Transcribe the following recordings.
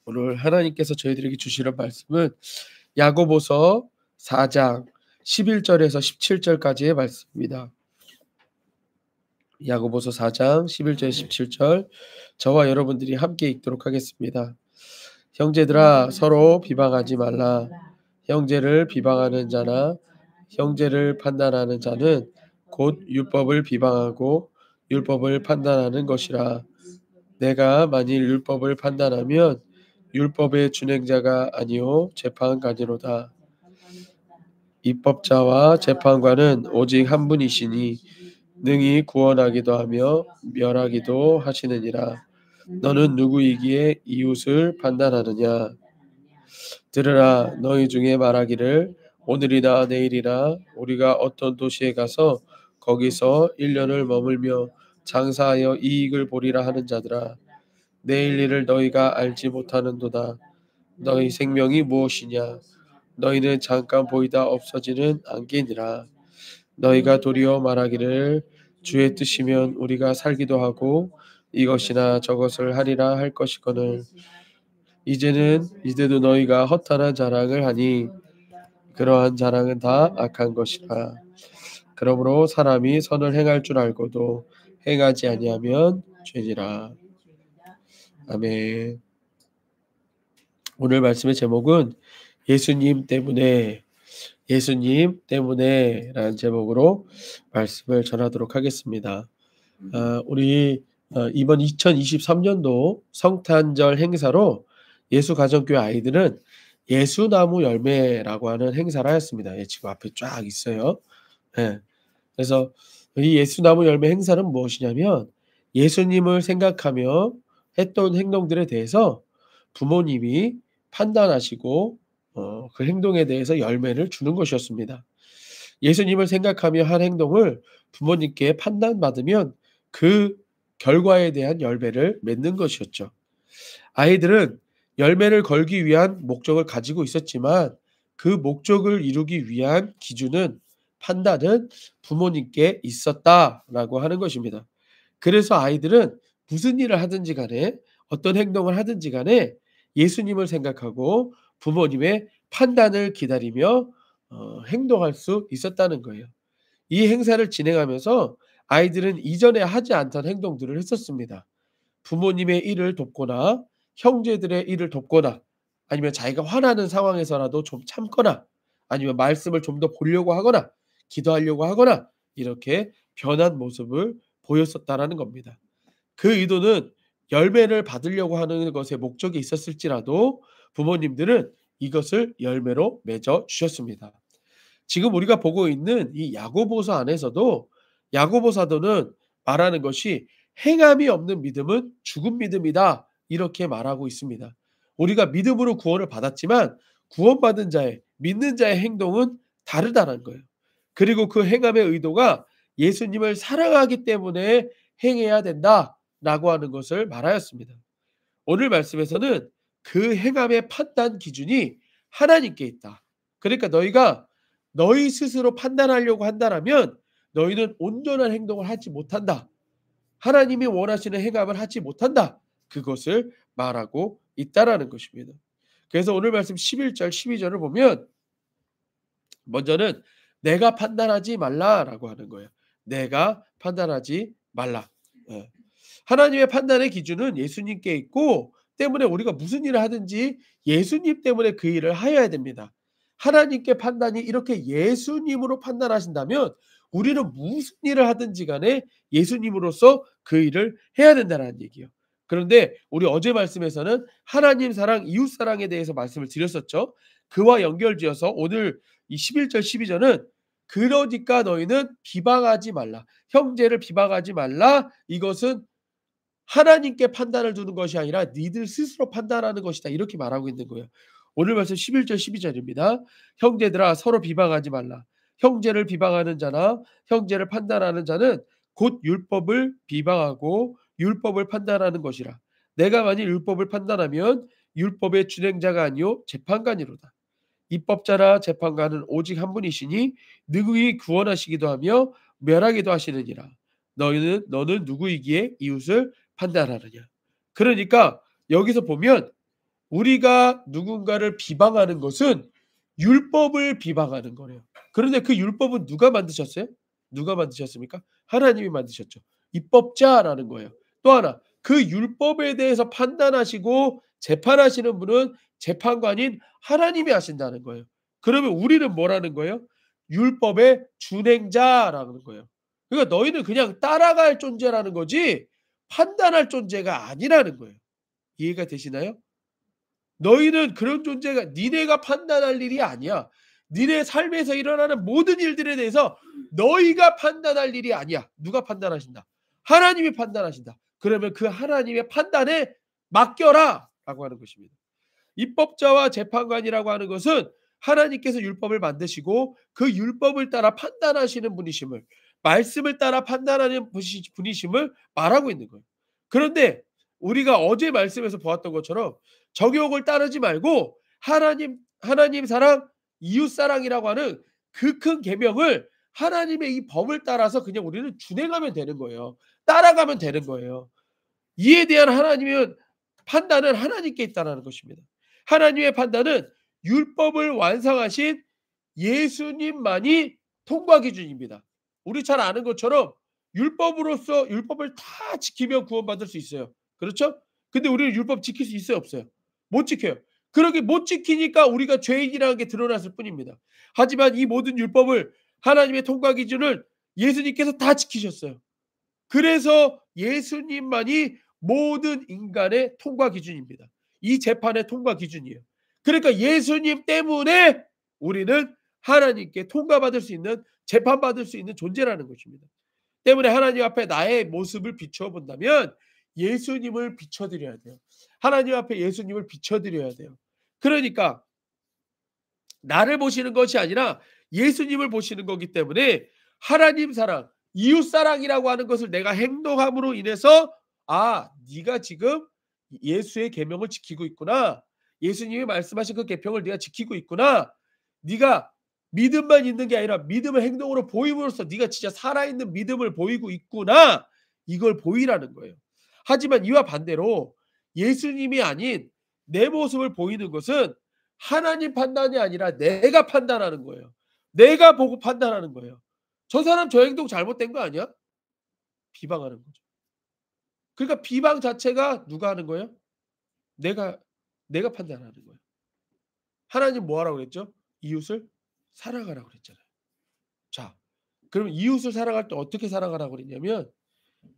오늘 하나님께서 저희들에게 주시는 말씀은 야고보서 4장 11절에서 17절까지의 말씀입니다. 야고보서 4장 11절 17절 저와 여러분들이 함께 읽도록 하겠습니다. 형제들아 서로 비방하지 말라. 형제를 비방하는 자나 형제를 판단하는 자는 곧 율법을 비방하고 율법을 판단하는 것이라. 내가 만일 율법을 판단하면 율법의 준행자가 아니요 재판관이로다. 입법자와 재판관은 오직 한 분이시니 능히 구원하기도 하며 멸하기도 하시느니라. 너는 누구이기에 이웃을 판단하느냐? 들으라. 너희 중에 말하기를 오늘이나 내일이나 우리가 어떤 도시에 가서 거기서 1년을 머물며 장사하여 이익을 보리라 하는 자들아. 내일 일을 너희가 알지 못하는도다. 너희 생명이 무엇이냐? 너희는 잠깐 보이다 없어지는 안개니라. 너희가 도리어 말하기를 주의 뜻이면 우리가 살기도 하고 이것이나 저것을 하리라 할 것이거늘. 이제도 너희가 허탄한 자랑을 하니 그러한 자랑은 다 악한 것이라. 그러므로 사람이 선을 행할 줄 알고도 행하지 아니하면 죄니라. 아멘. 오늘 말씀의 제목은 예수님 때문에 라는 제목으로 말씀을 전하도록 하겠습니다. 우리 이번 2023년도 성탄절 행사로 예수가정교회 아이들은 예수나무 열매라고 하는 행사를 하였습니다. 예, 지금 앞에 쫙 있어요. 예. 그래서 이 예수나무 열매 행사는 무엇이냐면 예수님을 생각하며 했던 행동들에 대해서 부모님이 판단하시고 그 행동에 대해서 열매를 주는 것이었습니다. 예수님을 생각하며 한 행동을 부모님께 판단받으면 그 결과에 대한 열매를 맺는 것이었죠. 아이들은 열매를 걸기 위한 목적을 가지고 있었지만 그 목적을 이루기 위한 기준은 판단은 부모님께 있었다라고 하는 것입니다. 그래서 아이들은 무슨 일을 하든지 간에 어떤 행동을 하든지 간에 예수님을 생각하고 부모님의 판단을 기다리며 행동할 수 있었다는 거예요. 이 행사를 진행하면서 아이들은 이전에 하지 않던 행동들을 했었습니다. 부모님의 일을 돕거나 형제들의 일을 돕거나 아니면 자기가 화나는 상황에서라도 좀 참거나 아니면 말씀을 좀 더 보려고 하거나 기도하려고 하거나 이렇게 변한 모습을 보였었다라는 겁니다. 그 의도는 열매를 받으려고 하는 것에 목적이 있었을지라도 부모님들은 이것을 열매로 맺어 주셨습니다. 지금 우리가 보고 있는 이 야고보서 안에서도 야고보 사도는 말하는 것이 행함이 없는 믿음은 죽은 믿음이다. 이렇게 말하고 있습니다. 우리가 믿음으로 구원을 받았지만 구원받은 자의 믿는 자의 행동은 다르다는 거예요. 그리고 그 행함의 의도가 예수님을 사랑하기 때문에 행해야 된다라고 하는 것을 말하였습니다. 오늘 말씀에서는 그 행함의 판단 기준이 하나님께 있다. 그러니까 너희가 너희 스스로 판단하려고 한다라면 너희는 온전한 행동을 하지 못한다. 하나님이 원하시는 행함을 하지 못한다. 그것을 말하고 있다라는 것입니다. 그래서 오늘 말씀 11절 12절을 보면 먼저는 내가 판단하지 말라라고 하는 거예요. 내가 판단하지 말라. 예. 하나님의 판단의 기준은 예수님께 있고 때문에 우리가 무슨 일을 하든지 예수님 때문에 그 일을 하여야 됩니다. 하나님께 판단이 이렇게 예수님으로 판단하신다면 우리는 무슨 일을 하든지 간에 예수님으로서 그 일을 해야 된다는 얘기예요. 그런데 우리 어제 말씀에서는 하나님 사랑, 이웃 사랑에 대해서 말씀을 드렸었죠. 그와 연결지어서 오늘 이 11절 12절은 그러니까 너희는 비방하지 말라. 형제를 비방하지 말라. 이것은 하나님께 판단을 두는 것이 아니라 니들 스스로 판단하는 것이다. 이렇게 말하고 있는 거예요. 오늘 말씀 11절 12절입니다. 형제들아 서로 비방하지 말라. 형제를 비방하는 자나 형제를 판단하는 자는 곧 율법을 비방하고 율법을 판단하는 것이라. 내가 만일 율법을 판단하면 율법의 준행자가 아니요 재판관이로다. 입법자나 재판관은 오직 한 분이시니 능히 구원하시기도 하며 멸하기도 하시느니라. 너는 누구이기에 이웃을 판단하느냐. 그러니까 여기서 보면 우리가 누군가를 비방하는 것은 율법을 비방하는 거래요. 그런데 그 율법은 누가 만드셨어요? 누가 만드셨습니까? 하나님이 만드셨죠. 입법자라는 거예요. 또 하나, 그 율법에 대해서 판단하시고 재판하시는 분은 재판관인 하나님이 하신다는 거예요. 그러면 우리는 뭐라는 거예요? 율법의 준행자라는 거예요. 그러니까 너희는 그냥 따라갈 존재라는 거지 판단할 존재가 아니라는 거예요. 이해가 되시나요? 너희는 그런 존재가 니네가 판단할 일이 아니야. 니네 삶에서 일어나는 모든 일들에 대해서 너희가 판단할 일이 아니야. 누가 판단하신다? 하나님이 판단하신다. 그러면 그 하나님의 판단에 맡겨라 라고 하는 것입니다. 입법자와 재판관이라고 하는 것은 하나님께서 율법을 만드시고 그 율법을 따라 판단하시는 분이심을, 말씀을 따라 판단하는 분이심을 말하고 있는 거예요. 그런데 우리가 어제 말씀에서 보았던 것처럼 정욕을 따르지 말고 하나님 사랑, 이웃 사랑이라고 하는 그 큰 계명을 하나님의 이 법을 따라서 그냥 우리는 준행하면 되는 거예요. 따라가면 되는 거예요. 이에 대한 하나님의 판단은 하나님께 있다라는 것입니다. 하나님의 판단은 율법을 완성하신 예수님만이 통과 기준입니다. 우리 잘 아는 것처럼 율법으로서 율법을 다 지키면 구원받을 수 있어요. 그렇죠? 근데 우리는 율법 지킬 수 있어요, 없어요? 못 지켜요. 그렇게 못 지키니까 우리가 죄인이라는 게 드러났을 뿐입니다. 하지만 이 모든 율법을 하나님의 통과 기준을 예수님께서 다 지키셨어요. 그래서 예수님만이 모든 인간의 통과 기준입니다. 이 재판의 통과 기준이에요. 그러니까 예수님 때문에 우리는 하나님께 통과받을 수 있는, 재판받을 수 있는 존재라는 것입니다. 때문에 하나님 앞에 나의 모습을 비춰본다면 예수님을 비춰드려야 돼요. 하나님 앞에 예수님을 비춰드려야 돼요. 그러니까 나를 보시는 것이 아니라 예수님을 보시는 거기 때문에 하나님 사랑, 이웃 사랑이라고 하는 것을 내가 행동함으로 인해서 네가 지금 예수의 계명을 지키고 있구나. 예수님이 말씀하신 그 계명을 네가 지키고 있구나. 네가 믿음만 있는 게 아니라 믿음을 행동으로 보임으로써 네가 진짜 살아있는 믿음을 보이고 있구나. 이걸 보이라는 거예요. 하지만 이와 반대로 예수님이 아닌 내 모습을 보이는 것은 하나님 판단이 아니라 내가 판단하는 거예요. 내가 보고 판단하는 거예요. 저 사람 저 행동 잘못된 거 아니야? 비방하는 거죠. 그러니까 비방 자체가 누가 하는 거예요? 내가 내가 판단하는 거예요. 하나님 뭐 하라고 그랬죠? 이웃을 사랑하라고 그랬잖아요. 자, 그럼 이웃을 사랑할 때 어떻게 사랑하라고 그랬냐면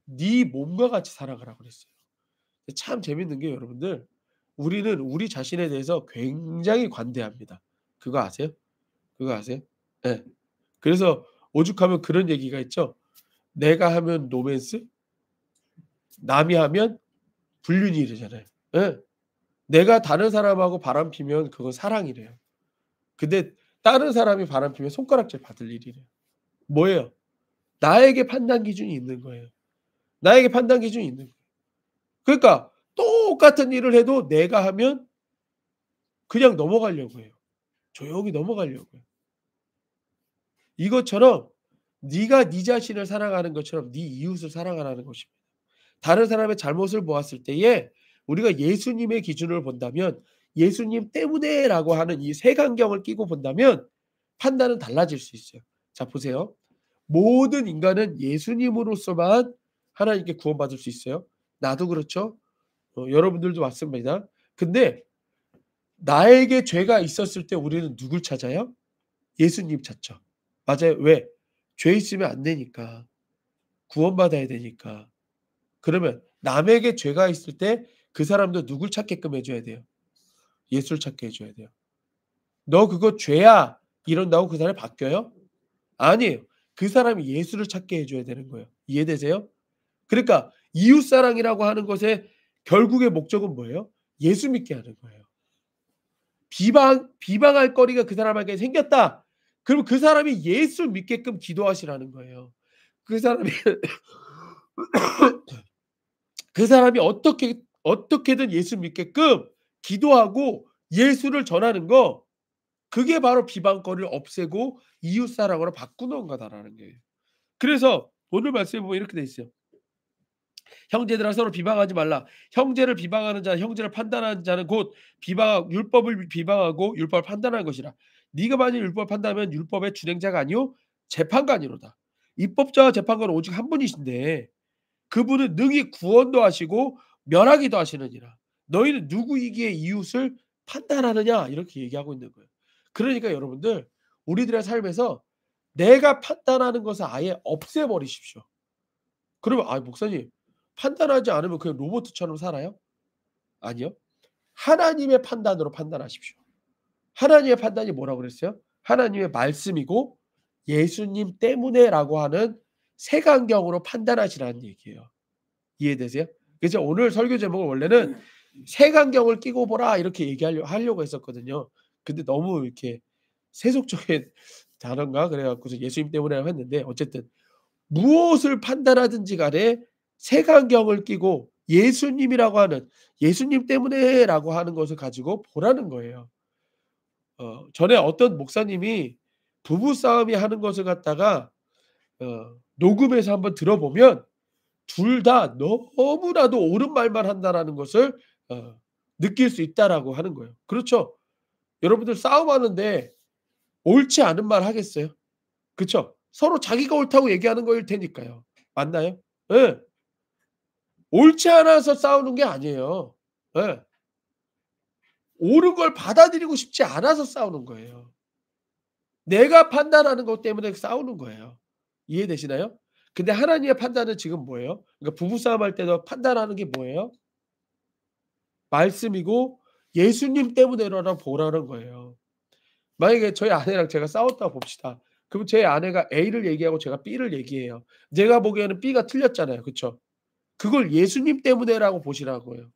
네 몸과 같이 사랑하라고 그랬어요. 참 재밌는 게 여러분들 우리는 우리 자신에 대해서 굉장히 관대합니다. 그거 아세요? 그거 아세요? 예. 그래서 오죽하면 그런 얘기가 있죠. 내가 하면 로맨스, 남이 하면 불륜이 이러잖아요. 예. 내가 다른 사람하고 바람피면 그건 사랑이래요. 근데 다른 사람이 바람피면 손가락질 받을 일이래요. 뭐예요? 나에게 판단 기준이 있는 거예요. 나에게 판단 기준이 있는 거예요. 그러니까 똑같은 일을 해도 내가 하면 그냥 넘어가려고 해요. 조용히 넘어가려고 해요. 이것처럼 네가 네 자신을 사랑하는 것처럼 네 이웃을 사랑하라는 것입니다. 다른 사람의 잘못을 보았을 때에 우리가 예수님의 기준을 본다면 예수님 때문에라고 하는 이 색안경을 끼고 본다면 판단은 달라질 수 있어요. 자 보세요. 모든 인간은 예수님으로서만 하나님께 구원받을 수 있어요. 나도 그렇죠. 여러분들도 맞습니다. 근데 나에게 죄가 있었을 때 우리는 누굴 찾아요? 예수님 찾죠. 맞아요. 왜? 죄 있으면 안 되니까. 구원받아야 되니까. 그러면 남에게 죄가 있을 때 그 사람도 누굴 찾게끔 해 줘야 돼요? 예수를 찾게 해 줘야 돼요. "너 그거 죄야." 이런다고 그 사람이 바뀌어요? 아니에요. 그 사람이 예수를 찾게 해 줘야 되는 거예요. 이해되세요? 그러니까 이웃 사랑이라고 하는 것의 결국의 목적은 뭐예요? 예수 믿게 하는 거예요. 비방할 거리가 그 사람에게 생겼다. 그럼 그 사람이 예수 믿게끔 기도하시라는 거예요. 그 사람이 그 사람이 어떻게든 예수 믿게끔 기도하고 예수를 전하는 거 그게 바로 비방거리를 없애고 이웃 사랑으로 바꾸는 거다라는 거예요. 그래서 오늘 말씀에 보면 이렇게 돼 있어요. 형제들아 서로 비방하지 말라. 형제를 비방하는 자, 형제를 판단하는 자는 곧 율법을 비방하고 율법을 판단하는 것이라. 네가 만일 율법을 판단하면 율법의 준행자가 아니요 재판관이로다. 입법자와 재판관은 오직 한 분이신데 그분은 능히 구원도 하시고 멸하기도 하시느니라. 너희는 누구이기에 이웃을 판단하느냐 이렇게 얘기하고 있는 거예요. 그러니까 여러분들 우리들의 삶에서 내가 판단하는 것을 아예 없애버리십시오. 그러면 목사님 판단하지 않으면 그냥 로봇처럼 살아요? 아니요. 하나님의 판단으로 판단하십시오. 하나님의 판단이 뭐라고 그랬어요? 하나님의 말씀이고 예수님 때문에라고 하는 색안경으로 판단하시라는 얘기예요. 이해되세요? 그래서 오늘 설교 제목은 원래는 색안경을 끼고 보라 이렇게 하려고 했었거든요. 근데 너무 이렇게 세속적인 단어인가 그래 갖고서 예수님 때문에라고 했는데 어쨌든 무엇을 판단하든지 간에 색안경을 끼고 예수님이라고 하는 예수님 때문에라고 하는 것을 가지고 보라는 거예요. 전에 어떤 목사님이 부부 싸움이 하는 것을 갖다가 녹음해서 한번 들어보면 둘 다 너무나도 옳은 말만 한다라는 것을 느낄 수 있다라고 하는 거예요. 그렇죠? 여러분들 싸움하는데 옳지 않은 말 하겠어요? 그쵸? 서로 자기가 옳다고 얘기하는 거일 테니까요. 맞나요? 예. 옳지 않아서 싸우는 게 아니에요. 예. 옳은 걸 받아들이고 싶지 않아서 싸우는 거예요. 내가 판단하는 것 때문에 싸우는 거예요. 이해되시나요? 근데 하나님의 판단은 지금 뭐예요? 그러니까 부부싸움 할 때도 판단하는 게 뭐예요? 말씀이고 예수님 때문에라고 보라는 거예요. 만약에 저희 아내랑 제가 싸웠다고 봅시다. 그럼 제 아내가 A를 얘기하고 제가 B를 얘기해요. 내가 보기에는 B가 틀렸잖아요. 그쵸? 그걸 예수님 때문에라고 보시라고요.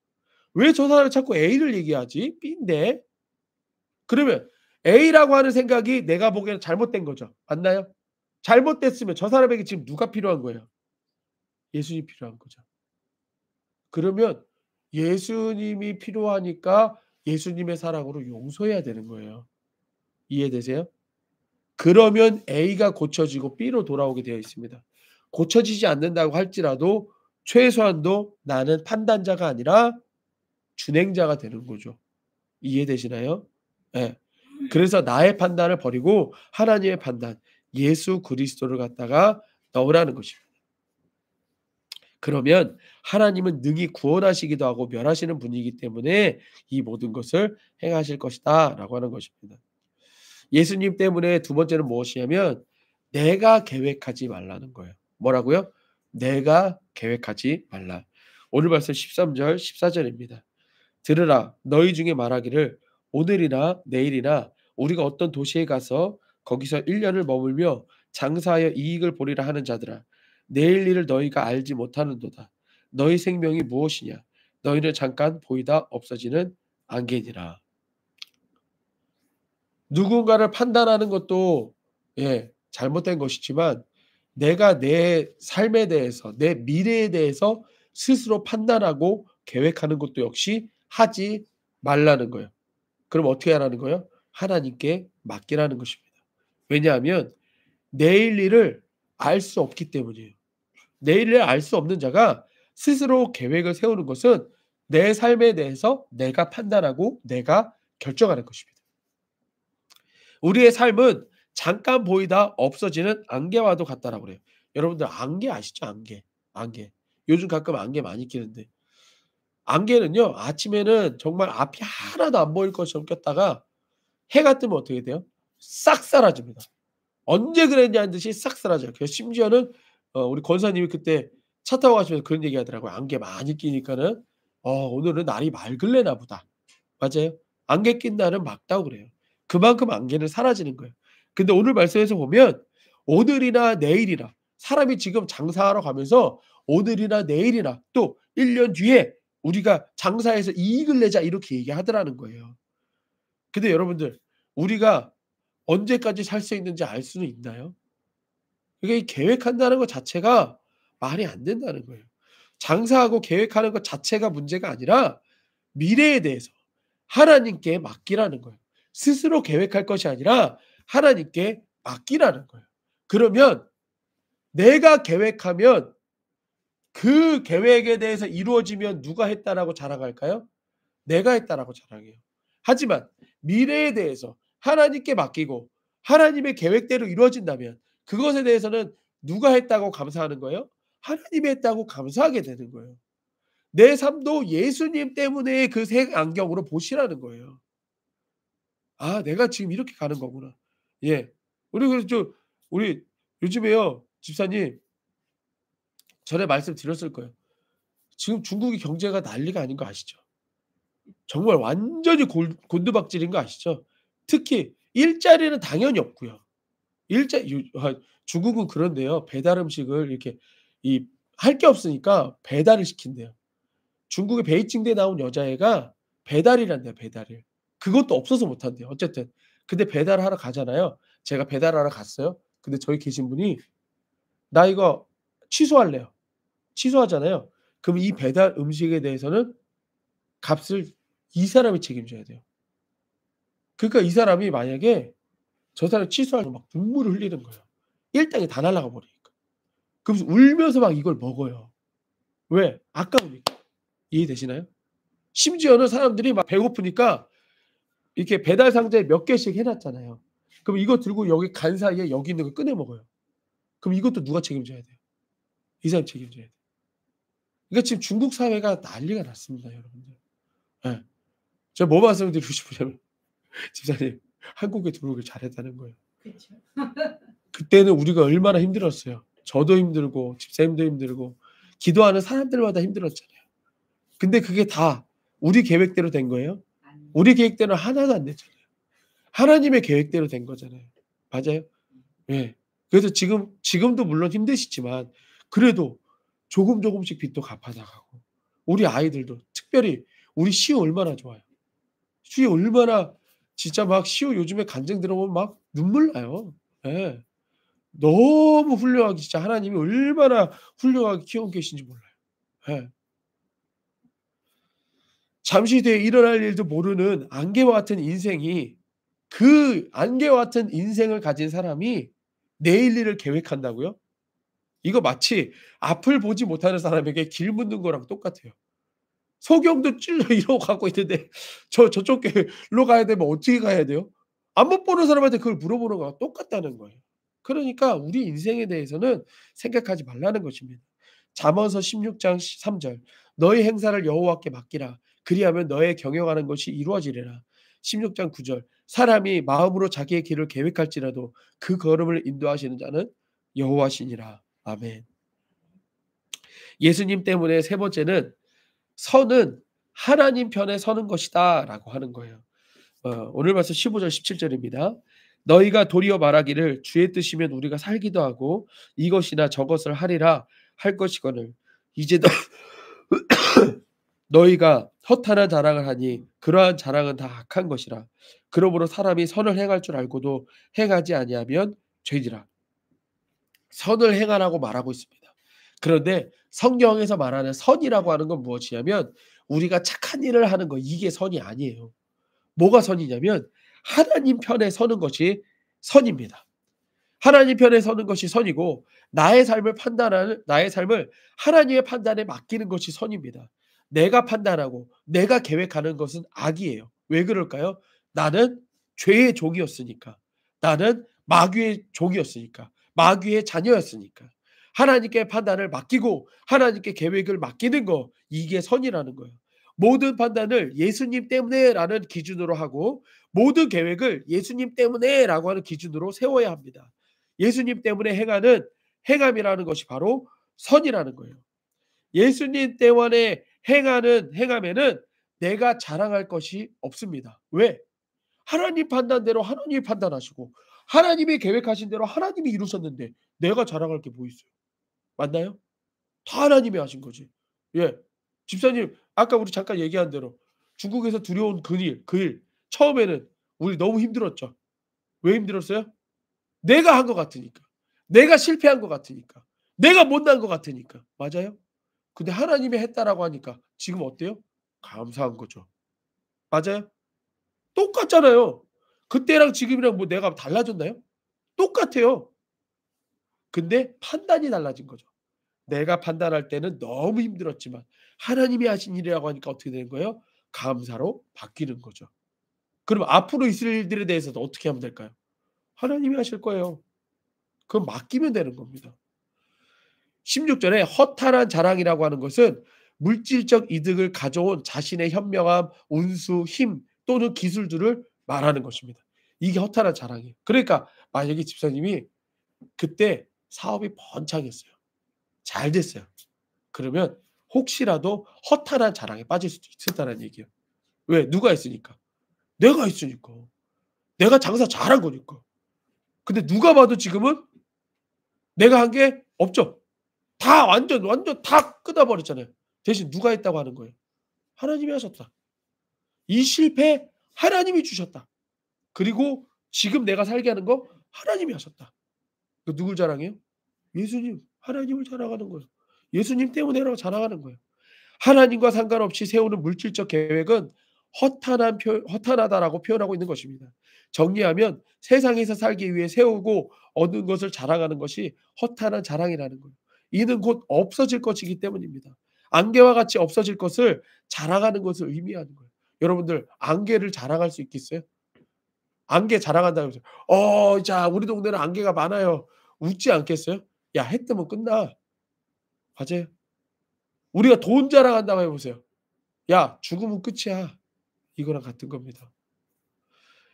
왜 저 사람이 자꾸 A를 얘기하지? B인데. 그러면 A라고 하는 생각이 내가 보기에는 잘못된 거죠. 맞나요? 잘못됐으면 저 사람에게 지금 누가 필요한 거예요? 예수님이 필요한 거죠. 그러면 예수님이 필요하니까 예수님의 사랑으로 용서해야 되는 거예요. 이해되세요? 그러면 A가 고쳐지고 B로 돌아오게 되어 있습니다. 고쳐지지 않는다고 할지라도 최소한도 나는 판단자가 아니라 준행자가 되는 거죠. 이해되시나요? 예. 그래서 나의 판단을 버리고 하나님의 판단, 예수 그리스도를 갖다가 넣으라는 것입니다. 그러면 하나님은 능히 구원하시기도 하고 멸하시는 분이기 때문에 이 모든 것을 행하실 것이다라고 하는 것입니다. 예수님 때문에 두 번째는 무엇이냐면 내가 계획하지 말라는 거예요. 뭐라고요? 내가 계획하지 말라. 오늘 말씀 13절 14절입니다. 들으라 너희 중에 말하기를 오늘이나 내일이나 우리가 어떤 도시에 가서 거기서 1년을 머물며 장사하여 이익을 보리라 하는 자들아 내일 일을 너희가 알지 못하는도다. 너희 생명이 무엇이냐 너희는 잠깐 보이다 없어지는 안개니라. 누군가를 판단하는 것도 잘못된 것이지만 내가 내 삶에 대해서 내 미래에 대해서 스스로 판단하고 계획하는 것도 역시 하지 말라는 거예요. 그럼 어떻게 하라는 거예요? 하나님께 맡기라는 것입니다. 왜냐하면 내일 일을 알 수 없기 때문이에요. 내일 일을 알 수 없는 자가 스스로 계획을 세우는 것은 내 삶에 대해서 내가 판단하고 내가 결정하는 것입니다. 우리의 삶은 잠깐 보이다 없어지는 안개와도 같다라고 그래요. 여러분들 안개 아시죠? 안개. 안개. 요즘 가끔 안개 많이 끼는데 안개는요. 아침에는 정말 앞이 하나도 안 보일 것처럼 꼈다가 해가 뜨면 어떻게 돼요? 싹 사라집니다. 언제 그랬냐는 듯이 싹 사라져요. 그래서 심지어는 우리 권사님이 그때 차 타고 가시면서 그런 얘기하더라고요. 안개 많이 끼니까는 오늘은 날이 맑을래나 보다. 맞아요. 안개 낀 날은 맑다고 그래요. 그만큼 안개는 사라지는 거예요. 근데 오늘 말씀에서 보면 오늘이나 내일이나 사람이 지금 장사하러 가면서 오늘이나 내일이나 또 1년 뒤에 우리가 장사해서 이익을 내자 이렇게 얘기하더라는 거예요. 근데 여러분들 우리가 언제까지 살 수 있는지 알 수는 있나요? 이게 계획한다는 것 자체가 말이 안 된다는 거예요. 장사하고 계획하는 것 자체가 문제가 아니라 미래에 대해서 하나님께 맡기라는 거예요. 스스로 계획할 것이 아니라 하나님께 맡기라는 거예요. 그러면 내가 계획하면 그 계획에 대해서 이루어지면 누가 했다라고 자랑할까요? 내가 했다라고 자랑해요. 하지만 미래에 대해서 하나님께 맡기고 하나님의 계획대로 이루어진다면 그것에 대해서는 누가 했다고 감사하는 거예요? 하나님이 했다고 감사하게 되는 거예요. 내 삶도 예수님 때문에 그 색 안경으로 보시라는 거예요. '아 내가 지금 이렇게 가는 거구나.' 예. 우리 그래서 우리 요즘에요 집사님 전에 말씀드렸을 거예요. 지금 중국이 경제가 난리가 아닌 거 아시죠? 정말 완전히 골 곤두박질인 거 아시죠? 특히 일자리는 당연히 없고요. 일자 요 중국은 그런데요. 배달 음식을 이렇게 이 할 게 없으니까 배달을 시킨대요. 중국의 베이징대에 나온 여자애가 배달이란대요, 배달을. 그것도 없어서 못 한대요. 어쨌든. 근데 배달을 하러 가잖아요. 제가 배달하러 갔어요. 근데 저기 계신 분이 "나 이거 취소할래요." 취소하잖아요. 그럼 이 배달 음식에 대해서는 값을 이 사람이 책임져야 돼요. 그러니까 이 사람이 만약에 저 사람이 취소하면 막 눈물을 흘리는 거예요. 일당이 다 날아가 버리니까. 그러면서 울면서 막 이걸 먹어요. 왜? 아까우니까. 이해되시나요? 심지어는 사람들이 막 배고프니까 이렇게 배달 상자에 몇 개씩 해 놨잖아요. 그럼 이거 들고 여기 간 사이에 여기 있는 거 꺼내 먹어요. 그럼 이것도 누가 책임져야 돼요? 이 사람이 책임져야 돼요. 그러니까 지금 중국 사회가 난리가 났습니다, 여러분들. 예. 제가 뭐 말씀을 드리고 싶으냐면 집사님 한국에 들어오길 잘했다는 거예요. 그쵸. 그때는 우리가 얼마나 힘들었어요. 저도 힘들고 집사님도 힘들고 기도하는 사람들마다 힘들었잖아요. 근데 그게 다 우리 계획대로 된 거예요? 아니요. 우리 계획대로 하나도 안 됐잖아요. 하나님의 계획대로 된 거잖아요. 맞아요? 예. 그래서 지금도 물론 힘드시지만 그래도 조금 조금씩 빚도 갚아 나가고 우리 아이들도 특별히 우리 시우 얼마나 좋아요. 시우 얼마나 진짜 막 시우 요즘에 간증 들어보면 막 눈물 나요. 예. 너무 훌륭하게 진짜 하나님이 얼마나 훌륭하게 키우고 계신지 몰라요. 예. 잠시 뒤에 일어날 일도 모르는 안개와 같은 인생이 그 안개와 같은 인생을 가진 사람이 내일 일을 계획한다고요? 이거 마치 앞을 보지 못하는 사람에게 길 묻는 거랑 똑같아요. 소경도 찔러 이러고 가고 있는데 저쪽 길로 가야 되면 어떻게 가야 돼요? 안 못 보는 사람한테 그걸 물어보는 거랑 똑같다는 거예요. 그러니까 우리 인생에 대해서는 생각하지 말라는 것입니다. 잠언서 16장 3절 "너의 행사를 여호와께 맡기라. 그리하면 너의 경영하는 것이 이루어지리라." 16장 9절 "사람이 마음으로 자기의 길을 계획할지라도 그 걸음을 인도하시는 자는 여호와시니라." 아멘. 예수님 때문에 세 번째는 "선은 하나님 편에 서는 것이다."라고 하는 거예요. 오늘 말씀 15절 17절입니다. "너희가 도리어 말하기를 주의 뜻이면 우리가 살기도 하고 이것이나 저것을 하리라 할 것이거늘 이제 너희가 허탄한 자랑을 하니 그러한 자랑은 다 악한 것이라. 그러므로 사람이 선을 행할 줄 알고도 행하지 아니하면 죄니라." 선을 행하라고 말하고 있습니다. 그런데 성경에서 말하는 선이라고 하는 건 무엇이냐면 우리가 착한 일을 하는 거 이게 선이 아니에요. 뭐가 선이냐면 하나님 편에 서는 것이 선입니다. 하나님 편에 서는 것이 선이고 나의 삶을 하나님의 판단에 맡기는 것이 선입니다. 내가 판단하고 내가 계획하는 것은 악이에요. 왜 그럴까요? 나는 죄의 종이었으니까. 나는 마귀의 종이었으니까. 마귀의 자녀였으니까. 하나님께 판단을 맡기고 하나님께 계획을 맡기는 거 이게 선이라는 거예요. 모든 판단을 예수님 때문에라는 기준으로 하고 모든 계획을 예수님 때문에라고 하는 기준으로 세워야 합니다. 예수님 때문에 행하는 행함이라는 것이 바로 선이라는 거예요. 예수님 때문에 행하는 행함에는 내가 자랑할 것이 없습니다. 왜? 하나님 판단대로 하나님이 판단하시고 하나님이 계획하신 대로 하나님이 이루셨는데 내가 자랑할 게 뭐 있어요? 맞나요? 다 하나님이 하신 거지. 예. 집사님 아까 우리 잠깐 얘기한 대로 중국에서 들여온 그 일 처음에는 우리 너무 힘들었죠. 왜 힘들었어요? 내가 한 것 같으니까. 내가 실패한 것 같으니까. 내가 못난 것 같으니까. 맞아요? 근데 하나님이 했다라고 하니까 지금 어때요? 감사한 거죠. 맞아요? 똑같잖아요. 그때랑 지금이랑 뭐 내가 달라졌나요? 똑같아요. 근데 판단이 달라진 거죠. 내가 판단할 때는 너무 힘들었지만 하나님이 하신 일이라고 하니까 어떻게 되는 거예요? 감사로 바뀌는 거죠. 그럼 앞으로 있을 일들에 대해서도 어떻게 하면 될까요? 하나님이 하실 거예요. 그건 맡기면 되는 겁니다. 16절에 허탄한 자랑이라고 하는 것은 물질적 이득을 가져온 자신의 현명함, 운수, 힘 또는 기술들을 말하는 것입니다. 이게 허탄한 자랑이에요. 그러니까 만약에 집사님이 그때 사업이 번창했어요. 잘 됐어요. 그러면 혹시라도 허탄한 자랑에 빠질 수도 있었다는 얘기예요. 왜? 누가 했으니까. 내가 했으니까. 내가 장사 잘한 거니까. 근데 누가 봐도 지금은 내가 한 게 없죠. 다 완전 다 끊어 버렸잖아요. 대신 누가 했다고 하는 거예요? 하나님이 하셨다. 이 실패 하나님이 주셨다. 그리고 지금 내가 살게 하는 거 하나님이 하셨다. 그 누굴 자랑해요? 예수님, 하나님을 자랑하는 거예요. 예수님 때문에라고 자랑하는 거예요. 하나님과 상관없이 세우는 물질적 계획은 허탄하다라고 표현하고 있는 것입니다. 정리하면 세상에서 살기 위해 세우고 얻은 것을 자랑하는 것이 허탄한 자랑이라는 거예요. 이는 곧 없어질 것이기 때문입니다. 안개와 같이 없어질 것을 자랑하는 것을 의미하는 거예요. 여러분들 안개를 자랑할 수 있겠어요? 안개 자랑한다고 해서 자 우리 동네는 안개가 많아요. 웃지 않겠어요? 야 해 뜨면 끝나. 맞아요. 우리가 돈 자랑한다고 해 보세요. 야 죽으면 끝이야. 이거랑 같은 겁니다.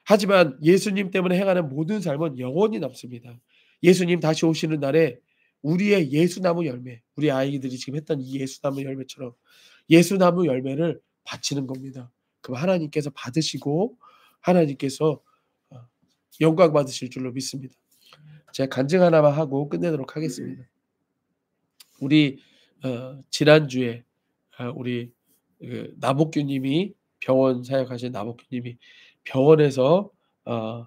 하지만 예수님 때문에 행하는 모든 삶은 영원히 남습니다. 예수님 다시 오시는 날에 우리의 예수나무 열매, 우리 아이들이 지금 했던 이 예수나무 열매처럼 예수나무 열매를 바치는 겁니다. 그럼 하나님께서 받으시고 하나님께서 어 영광 받으실 줄로 믿습니다. 제가 간증 하나만 하고 끝내도록 하겠습니다. 우리 지난주에 우리 나복규 님이 병원 사역하신 나복규 님이 병원에서 어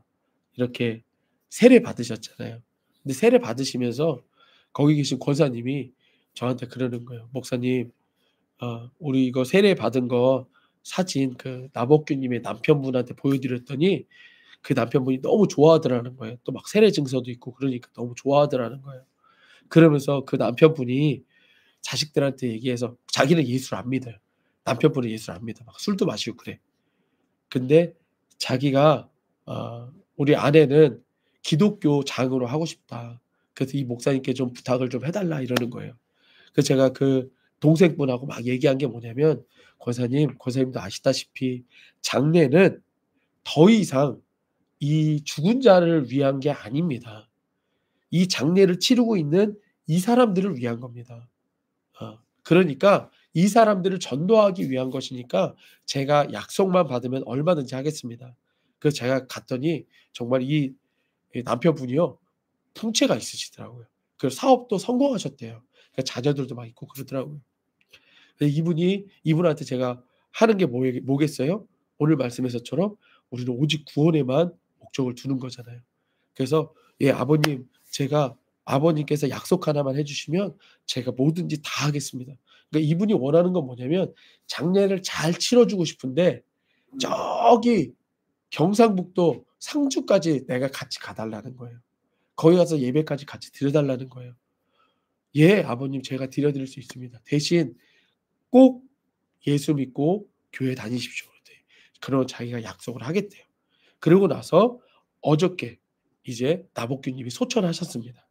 이렇게 세례 받으셨잖아요. 근데 세례 받으시면서 거기 계신 권사님이 저한테 그러는 거예요. "목사님 우리 이거 세례 받은 거 사진 그 나복규 님의 남편분한테 보여 드렸더니 그 남편분이 너무 좋아하더라는 거예요. 또 막 세례 증서도 있고 그러니까 너무 좋아하더라는 거예요." 그러면서 그 남편분이 자식들한테 얘기해서 자기는 예수를 안 믿어요. 남편분은 예수를 안 믿어. 막 술도 마시고 그래. 근데 자기가 "우리 아내는 기독교 장으로 하고 싶다. 그래서 이 목사님께 좀 부탁을 좀 해 달라." 이러는 거예요. 그래서 제가 그 동생분하고 막 얘기한 게 뭐냐면 권사님도 아시다시피 장례는 더 이상 이 죽은 자를 위한 게 아닙니다. 이 장례를 치르고 있는 이 사람들을 위한 겁니다. 그러니까 이 사람들을 전도하기 위한 것이니까 제가 약속만 받으면 얼마든지 하겠습니다. 그래서 제가 갔더니 정말 이 남편분이요. 풍채가 있으시더라고요. 그래서 사업도 성공하셨대요. 그 자녀들도 막 있고 그러더라고요. 근데 이분한테 제가 하는 게 뭐겠어요? 오늘 말씀에서처럼 우리는 오직 구원에만 목적을 두는 거잖아요. 그래서 "예 아버님 제가 아버님께서 약속 하나만 해 주시면 제가 뭐든지 다 하겠습니다." 그러니까 이분이 원하는 건 뭐냐면 장례를 잘 치러 주고 싶은데 저기 경상북도 상주까지 내가 같이 가 달라는 거예요. 거기 가서 예배까지 같이 드려 달라는 거예요. "예 아버님 제가 드려 드릴 수 있습니다. 대신 꼭 예수 믿고 교회 다니십시오." 그랬더니 그러고 자기가 약속을 하겠대요. 그러고 나서 어저께 이제 나복규 님이 소천하셨습니다.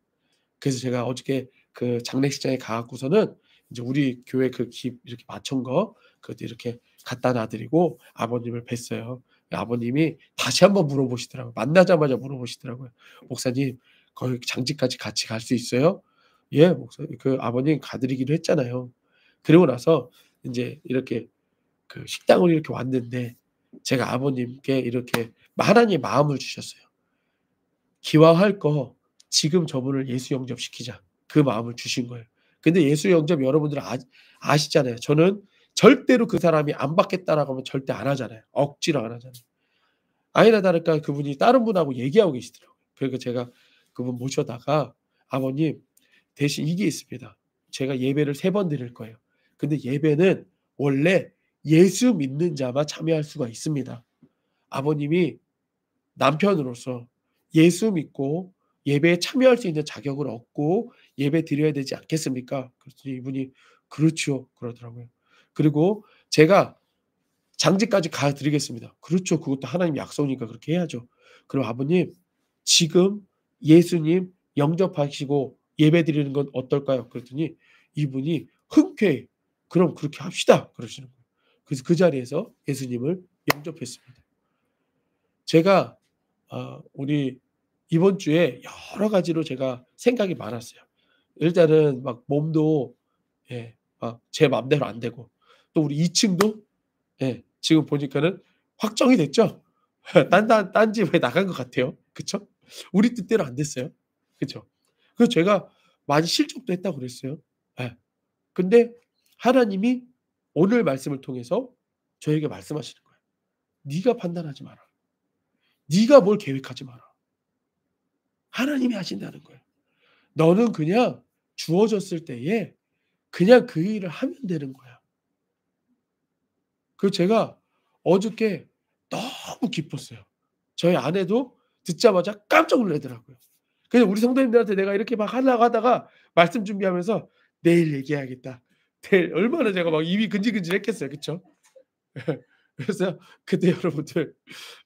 그래서 제가 어저께 그 장례식장에 가 갖고서는 인제 우리 교회 그 집 이렇게 맞춘 거 그것도 이렇게 갖다 놔 드리고 아버님을 뵀어요. 아버님이 다시 한번 물어보시더라고요. 만나자마자 물어보시더라고요. "목사님 거기 장지까지 같이 갈 수 있어요?" "예 목사님 그 아버님 가 드리기로 했잖아요." 그러고 나서 인제 이렇게 그 식당으로 이렇게 왔는데 제가 아버님께 이렇게 하나님의 마음을 주셨어요. 기왕할 거 지금 저분을 예수 영접시키자. 그 마음을 주신 거예요. 근데 예수 영접 여러분들은 아시잖아요. 저는 절대로 그 사람이 안 받겠다라고 하면 절대 안 하잖아요. 억지로 안 하잖아요. 아니나 다를까 그분이 다른 분하고 얘기하고 계시더라고요. 그러니까 제가 그분 모셔다가 "아버님 대신 이게 있습니다. 제가 예배를 3번 드릴 거예요. 근데 예배는 원래 예수 믿는 자만 참여할 수가 있습니다. 아버님이 남편으로서 예수 믿고 예배에 참여할 수 있는 자격을 얻고 예배 드려야 되지 않겠습니까? 그랬더니 이분이 "그렇죠." 그러더라고요. 그리고 제가 "장지까지 가 드리겠습니다." "그렇죠. 그것도 하나님 약속이니까 그렇게 해야죠." 그럼 "아버님 지금 예수님 영접하시고 예배드리는 건 어떨까요?" 그랬더니 이분이 흔쾌히 "그럼 그렇게 합시다." 그러시는 거예요. 그래서 그 자리에서 예수님을 영접했습니다. 제가 우리 이번 주에 여러 가지로 제가 생각이 많았어요. 일단은 막 몸도 막 제 맘대로 안 되고 또 우리 2 층도 지금 보니까는 확정이 됐죠? 딴 집에 나간 것 같아요. 그쵸? 우리 뜻대로 안 됐어요. 그쵸? 그래서 제가 많이 실족도 했다고 그랬어요. 예. 근데 하나님이 오늘 말씀을 통해서 저에게 말씀하시는 거예요. "네가 판단하지 마라. 네가 뭘 계획하지 마라. 하나님이 하신다는 거예요. 너는 그냥 주어졌을 때에 그냥 그 일을 하면 되는 거야." 그래서 제가 어저께 너무 기뻤어요. 저희 아내도 듣자마자 깜짝 놀라더라고요. 그래서 우리 성도님들한테 내가 이렇게 막 하려고 하다가 말씀 준비하면서 '내일 얘기해야겠다.' 내일 얼마나 제가 막 입이 근질근질했겠어요. 그쵸? 그래서 근데 여러분들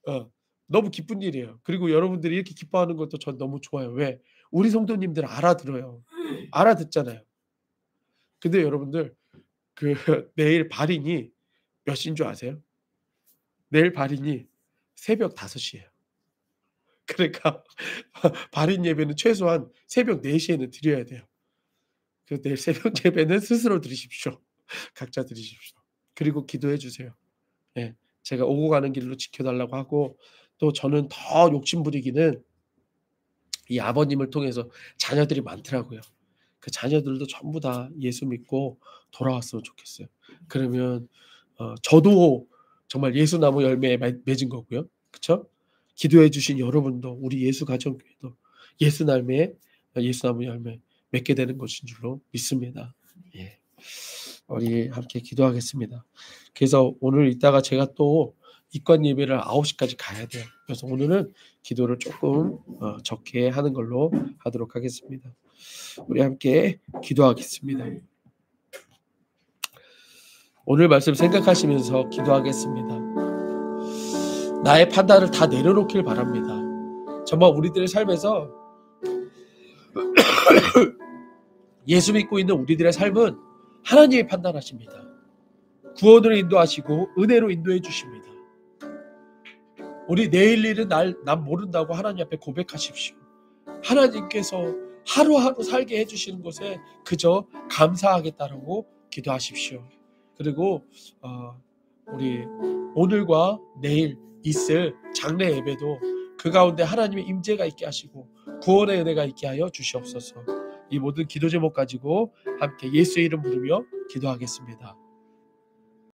어 너무 기쁜 일이에요. 그리고 여러분들이 이렇게 기뻐하는 것도 전 너무 좋아요. 왜? 우리 성도님들 알아들어요. 알아듣잖아요. 근데 여러분들 그 내일 발인이 몇 시인 줄 아세요? 내일 발인이 새벽 5 시예요. 그러니까 발인 예배는 최소한 새벽 4 시에는 드려야 돼요. 그래서 내일 새벽 예배는 스스로 드리십시오. 각자 드리십시오. 그리고 기도해 주세요. 예. 제가 오고 가는 길로 지켜 달라고 하고 또 저는 더 욕심 부리기는 이 아버님을 통해서 자녀들이 많더라고요. 그 자녀들도 전부 다 예수 믿고 돌아왔으면 좋겠어요. 그러면 저도 정말 예수나무 열매에 맺은 거고요. 그쵸? 기도해 주신 여러분도 우리 예수 가정교회도 예수나무 열매 맺게 되는 것인 줄로 믿습니다. 예. 우리 함께 기도하겠습니다. 그래서 오늘 이따가 제가 또 이권 예배를 9 시까지 가야 돼요. 그래서 오늘은 기도를 쪼끔 적게 하는 걸로 하도록 하겠습니다. 우리 함께 기도하겠습니다. 오늘 말씀 생각하시면서 기도하겠습니다. 나의 판단을 다 내려놓길 바랍니다. 정말 우리들의 삶에서 예수 믿고 있는 우리들의 삶은 하나님이 판단하십니다. 구원으로 인도하시고 은혜로 인도해 주십니다. 우리 내일 일은 난 모른다고 하나님 앞에 고백하십시오. 하나님께서 하루하루 살게 해 주시는 것에 그저 감사하겠다라고 기도하십시오. 그리고 우리 오늘과 내일 있을 장래 예배도 그 가운데 하나님의 임재가 있게 하시고 구원의 은혜가 있게 하여 주시옵소서. 이 모든 기도 제목 가지고 함께 예수의 이름 부르며 기도하겠습니다.